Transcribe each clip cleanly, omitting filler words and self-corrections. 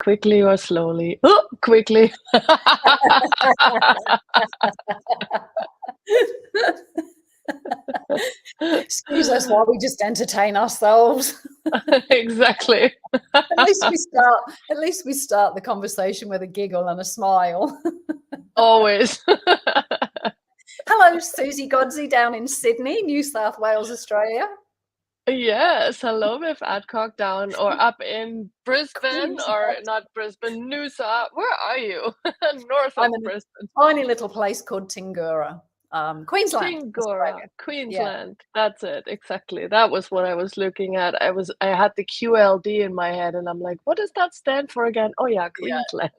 Quickly or slowly? Oh, quickly. Excuse us while we just entertain ourselves. Exactly. At least we start. At least we start the conversation with a giggle and a smile. Always. Hello, Susie Godsey down in Sydney, New South Wales, Australia. Yes, hello, Viv Adcock down or up in Brisbane, or Queensland. not Brisbane, Noosa. Where are you? North of I'm in a Brisbane. tiny little place called Tingura, Queensland, Tingora, Australia. Yeah, Queensland. That's it, exactly. That was what I was looking at. I had the QLD in my head and I'm like, what does that stand for again? Oh yeah, yeah. Queensland.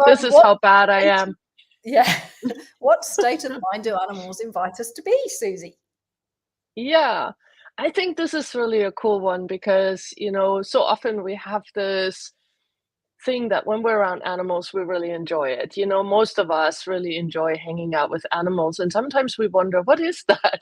This So is what how bad I state am. yeah. What state of mind do animals invite us to be, Susie? Yeah, I think this is really a cool one because, so often we have this thing that when we're around animals, we really enjoy it. Most of us really enjoy hanging out with animals, and sometimes we wonder, what is that?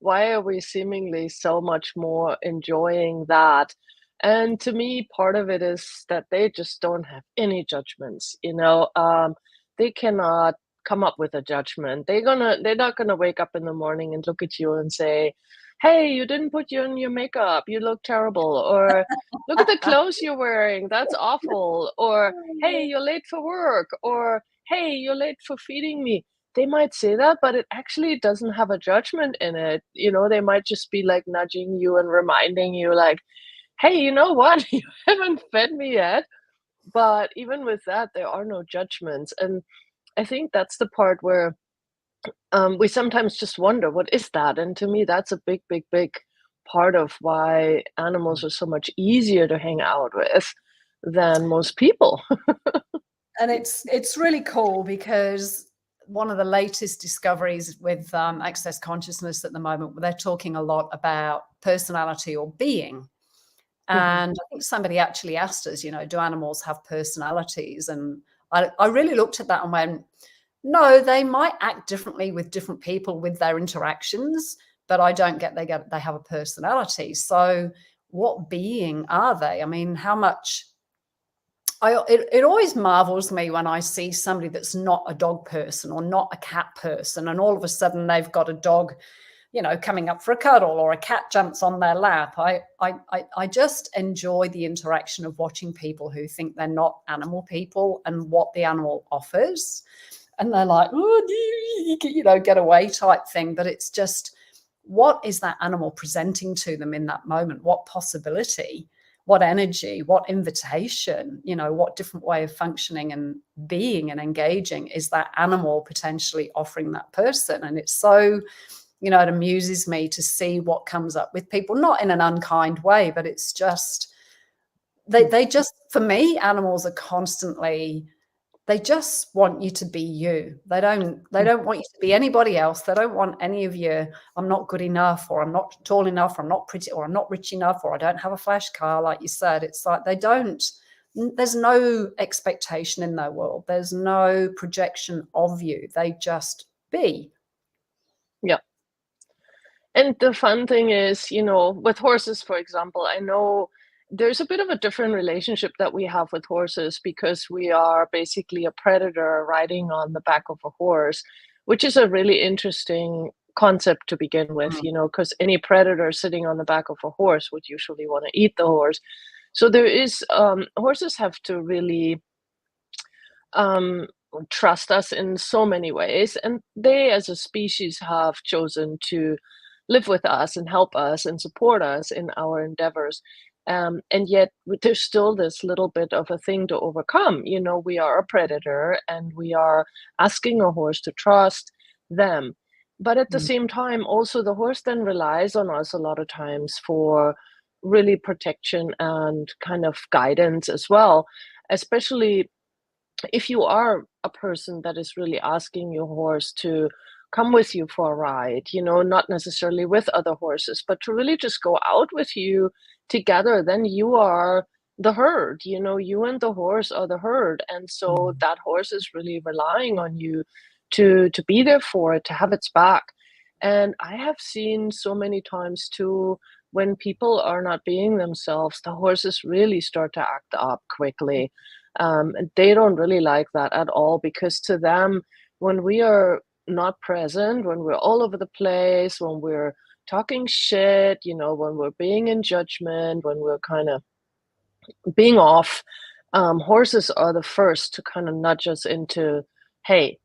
Why are we seemingly so much more enjoying that? And to me, part of it is that they just don't have any judgments. They cannot come up with a judgment. They're not gonna wake up in the morning and look at you and say, "Hey, you didn't put on your makeup. You look terrible," or "Look at the clothes you're wearing. That's awful," or "Hey, you're late for work," or "Hey, you're late for feeding me." They might say that, but it actually doesn't have a judgment in it. They might just be like nudging you and reminding you, like, hey, you know what? You haven't fed me yet. But even with that, there are no judgments. And I think that's the part where we sometimes just wonder, what is that? And to me, that's a big, big, big part of why animals are so much easier to hang out with than most people. And it's really cool because one of the latest discoveries with access consciousness at the moment, they're talking a lot about personality or being. Mhm. And I think somebody actually asked us, do animals have personalities? And I really looked at that and went, no, they might act differently with different people with their interactions, but I don't get they have a personality. So what being are they? I mean, how much it always marvels me when I see somebody that's not a dog person or not a cat person, and all of a sudden they've got a dog, coming up for a cuddle, or a cat jumps on their lap. I just enjoy the interaction of watching people who think they're not animal people and what the animal offers. And they're like, oh, get away type thing. But it's just, what is that animal presenting to them in that moment? What possibility? What energy, what invitation, what different way of functioning and being and engaging is that animal potentially offering that person? And it's so, it amuses me to see what comes up with people, not in an unkind way, but it's just, they just, for me, animals are constantly, they just want you to be you. They don't want you to be anybody else. They don't want any of you, I'm not good enough, or I'm not tall enough, or I'm not pretty, or I'm not rich enough, or I don't have a flash car, like you said. It's like there's no expectation in their world. There's no projection of you. They just be. Yeah. And the fun thing is, with horses, for example, I know there's a bit of a different relationship that we have with horses because we are basically a predator riding on the back of a horse, which is a really interesting concept to begin with, Mm. because any predator sitting on the back of a horse would usually want to eat the horse. So horses have to really um, trust us in so many ways. And they, as a species, have chosen to live with us and help us and support us in our endeavors. And yet, there's still this little bit of a thing to overcome. We are a predator and we are asking a horse to trust them. But at the Mm. same time, also, the horse then relies on us a lot of times for really protection and kind of guidance as well, especially if you are a person that is really asking your horse to come with you for a ride, not necessarily with other horses, but to really just go out with you together, then you are the herd, you and the horse are the herd. And so Mm. that horse is really relying on you to be there for it, to have its back. And I have seen so many times too when people are not being themselves, the horses really start to act up quickly. And they don't really like that at all because to them, when we are not present, when we're all over the place, when we're talking shit, when we're being in judgment, when we're kind of being off, horses are the first to kind of nudge us into, hey,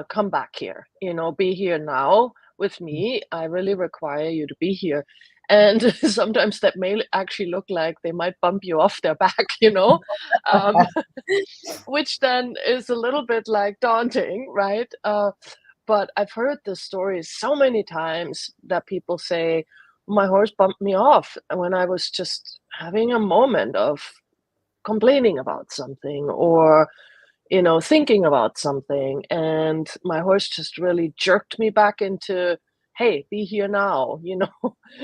come back here, be here now with me. I really require you to be here. And sometimes that may actually look like they might bump you off their back, um, which then is a little bit like daunting, right? But I've heard the stories so many times that people say, my horse bumped me off when I was just having a moment of complaining about something or thinking about something. And my horse just really jerked me back into, hey, be here now.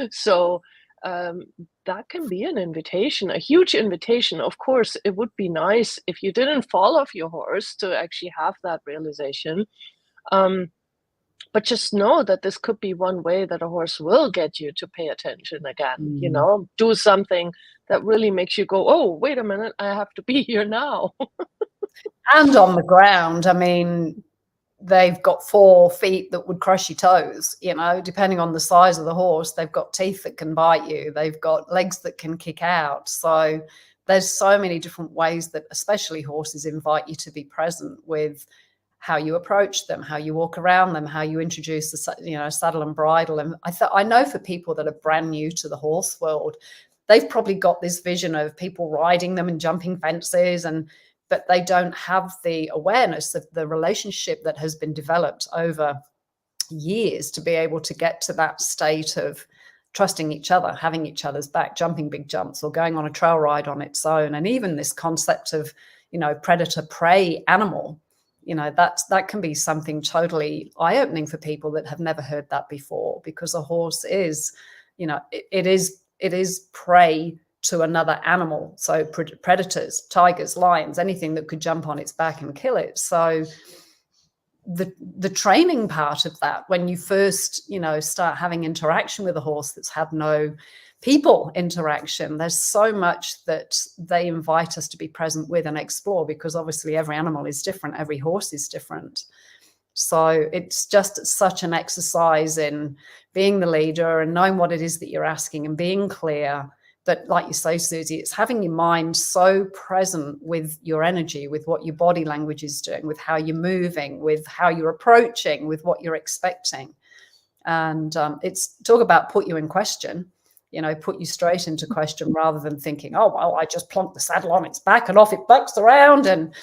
So um, that can be an invitation, a huge invitation. Of course, it would be nice if you didn't fall off your horse to actually have that realization. Um, but just know that this could be one way that a horse will get you to pay attention again, Mm. do something that really makes you go, oh, wait a minute, I have to be here now. And on the ground, I mean, they've got 4 feet that would crush your toes, depending on the size of the horse. They've got teeth that can bite you. They've got legs that can kick out. So there's so many different ways that especially horses invite you to be present with how you approach them, how you walk around them, how you introduce the saddle and bridle. And I know for people that are brand new to the horse world, they've probably got this vision of people riding them and jumping fences, but they don't have the awareness of the relationship that has been developed over years to be able to get to that state of trusting each other, having each other's back, jumping big jumps or going on a trail ride on its own. And even this concept of, predator prey animal, that can be something totally eye-opening for people that have never heard that before, because a horse is, it is prey to another animal. So predators, tigers, lions, anything that could jump on its back and kill it. So the training part of that, when you first, start having interaction with a horse that's had no people interaction, there's so much that they invite us to be present with and explore, because obviously every animal is different, every horse is different. So it's just such an exercise in being the leader and knowing what it is that you're asking and being clear. But like you say, Susie, it's having your mind so present with your energy, with what your body language is doing, with how you're moving, with how you're approaching, with what you're expecting. And it's talk about put you in question, put you straight into question rather than thinking, oh, well, I just plonk the saddle on its back and off it bucks around. And,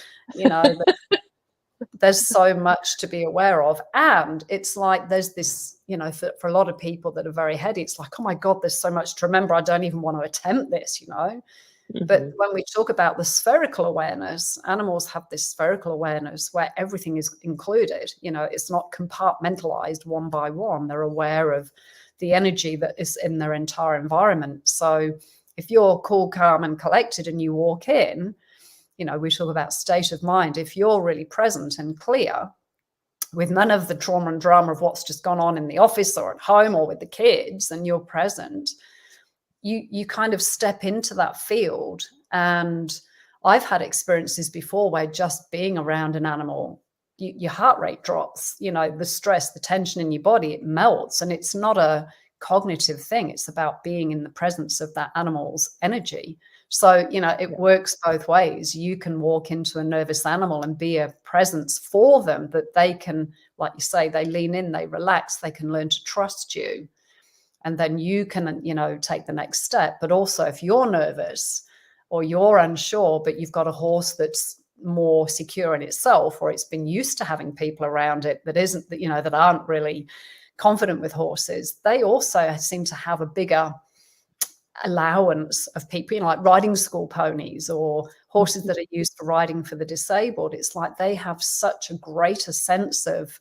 there's so much to be aware of. And it's like there's this, for a lot of people that are very heady, it's like, oh my God, there's so much to remember. I don't even want to attempt this, Mm-hmm. But when we talk about the spherical awareness, animals have this spherical awareness where everything is included. It's not compartmentalized one by one. They're aware of the energy that is in their entire environment. So if you're cool, calm, and collected and you walk in, we talk about state of mind. If you're really present and clear with none of the trauma and drama of what's just gone on in the office or at home or with the kids, and you're present, you kind of step into that field. And I've had experiences before where just being around an animal, your heart rate drops, the stress, the tension in your body, it melts. And it's not a cognitive thing. It's about being in the presence of that animal's energy. So, it works both ways. You can walk into a nervous animal and be a presence for them that they can, like you say, they lean in, they relax, they can learn to trust you. And then you can, take the next step. But also if you're nervous or you're unsure, but you've got a horse that's more secure in itself, or it's been used to having people around it that isn't, that aren't really confident with horses, they also seem to have a bigger allowance of people, like riding school ponies or horses that are used for riding for the disabled. It's like they have such a greater sense of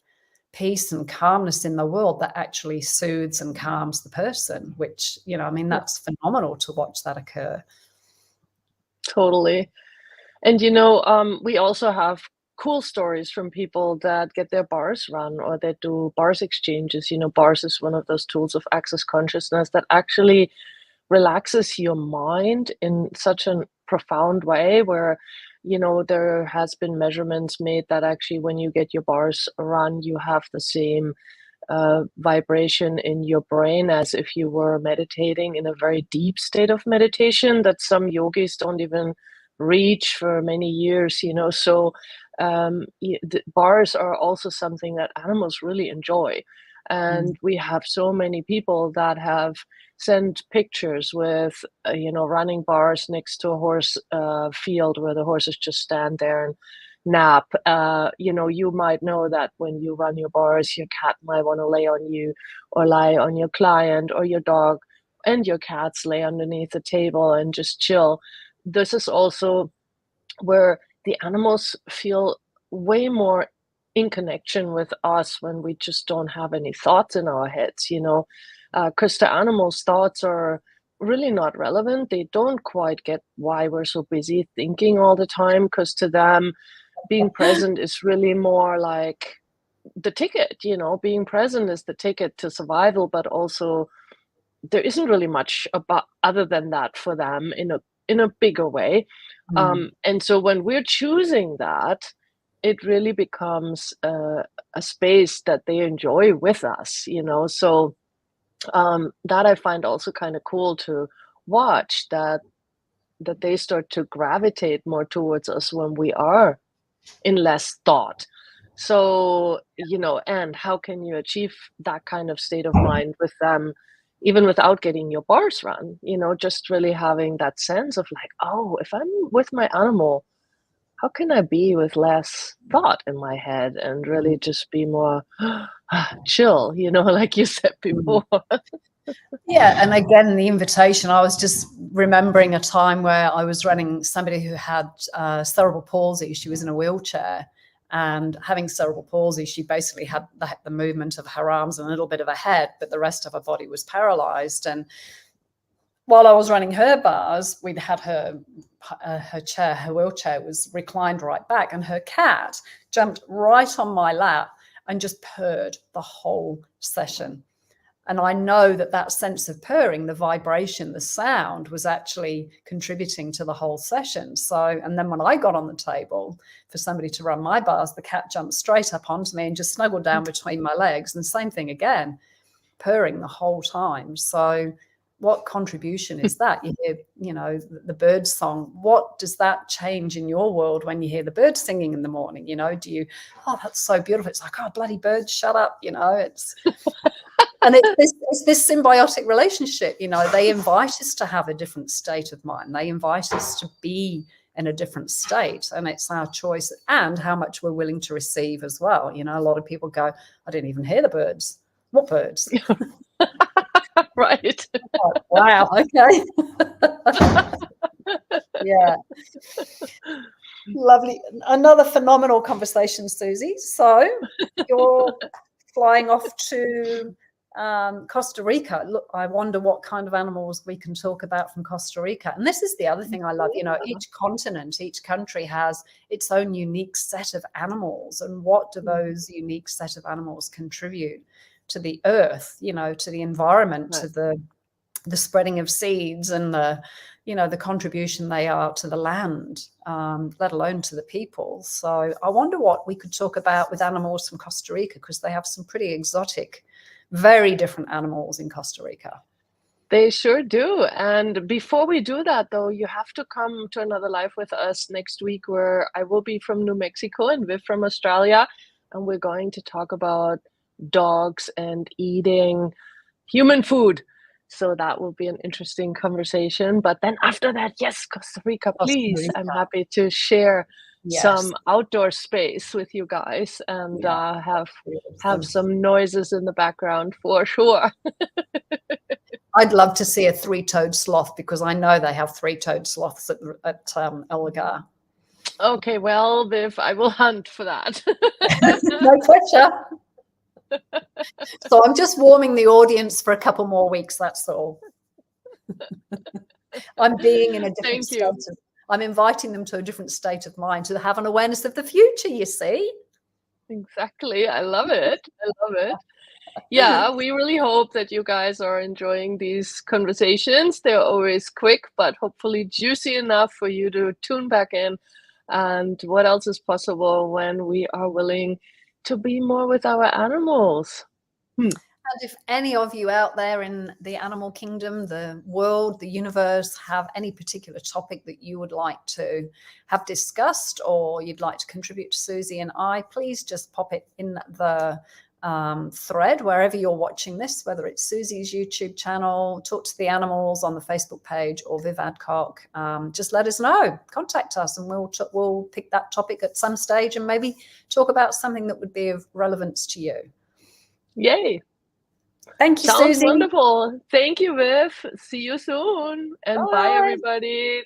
peace and calmness in the world that actually soothes and calms the person, which, that's phenomenal to watch that occur. Totally. And we also have cool stories from people that get their bars run or that do bars exchanges. Bars is one of those tools of access consciousness that actually relaxes your mind in such a profound way where there has been measurements made that actually when you get your bars run, you have the same vibration in your brain as if you were meditating in a very deep state of meditation that some yogis don't even reach for many years. So the bars are also something that animals really enjoy. And we have so many people that have sent pictures with, running bars next to a horse field where the horses just stand there and nap. You might know that when you run your bars, your cat might want to lay on you or lie on your client, or your dog and your cats lay underneath the table and just chill. This is also where the animals feel way more in connection with us when we just don't have any thoughts in our heads, because the animals' thoughts are really not relevant. They don't quite get why we're so busy thinking all the time, because to them, being present is really more like the ticket. Being present is the ticket to survival, but also there isn't really much about other than that for them in a bigger way. And so when we're choosing that, it really becomes a space that they enjoy with us. So that I find also kind of cool to watch, that they start to gravitate more towards us when we are in less thought. So, and how can you achieve that kind of state of mind with them, even without getting your bars run, just really having that sense of like, oh, if I'm with my animal, how can I be with less thought in my head and really just be more chill, like you said before. Yeah, and again, the invitation, I was just remembering a time where I was running somebody who had cerebral palsy. She was in a wheelchair, and having cerebral palsy, she basically had the movement of her arms and a little bit of a head, but the rest of her body was paralyzed. And while I was running her bars, we'd had her chair, her wheelchair was reclined right back, and her cat jumped right on my lap and just purred the whole session. And I know that sense of purring, the vibration, the sound was actually contributing to the whole session. So, and then when I got on the table for somebody to run my bars, the cat jumped straight up onto me and just snuggled down between my legs. And same thing again, purring the whole time. So what contribution is that? You hear, the bird song. What does that change in your world when you hear the birds singing in the morning? Do you, oh, that's so beautiful. It's like, oh, bloody birds, shut up. It's... And it's this symbiotic relationship. They invite us to have a different state of mind. They invite us to be in a different state, and it's our choice and how much we're willing to receive as well. A lot of people go, I didn't even hear the birds. What birds? Right. Oh, wow. Okay. Yeah. Lovely. Another phenomenal conversation, Susie. So you're flying off to Costa Rica. Look, I wonder what kind of animals we can talk about from Costa Rica. And this is the other thing I love. Each continent, each country has its own unique set of animals. And what do those unique set of animals contribute to the earth, to the environment, to the spreading of seeds and the contribution they are to the land, let alone to the people. So I wonder what we could talk about with animals from Costa Rica, because they have some pretty exotic, very different animals in Costa Rica. They sure do. And before we do that, though, you have to come to another live with us next week, where I will be from New Mexico and Viv from Australia. And we're going to talk about dogs and eating human food. So that will be an interesting conversation. But then after that, yes, Costa Rica, please. Costa Rica. I'm happy to share some outdoor space with you guys and have some noises in the background for sure. I'd love to see a three-toed sloth, because I know they have three-toed sloths at Elgar. Okay, well, Viv, I will hunt for that. No pressure. So I'm just warming the audience for a couple more weeks, that's all. I'm being in a different state. I'm inviting them to a different state of mind, to have an awareness of the future, you see. Exactly. I love it. I love it. Yeah, we really hope that you guys are enjoying these conversations. They're always quick, but hopefully juicy enough for you to tune back in. And what else is possible when we are willing to be more with our animals? And if any of you out there in the animal kingdom, the world, the universe, have any particular topic that you would like to have discussed, or you'd like to contribute to Susie and I, please just pop it in the thread wherever you're watching this, whether it's Susie's YouTube channel, Talk to the Animals on the Facebook page, or Viv Adcock. Just let us know, contact us, and we'll pick that topic at some stage and maybe talk about something that would be of relevance to you. Yay. Thank you, Sounds Susie. wonderful. Thank you, Viv. See you soon. And bye, Bye. everybody.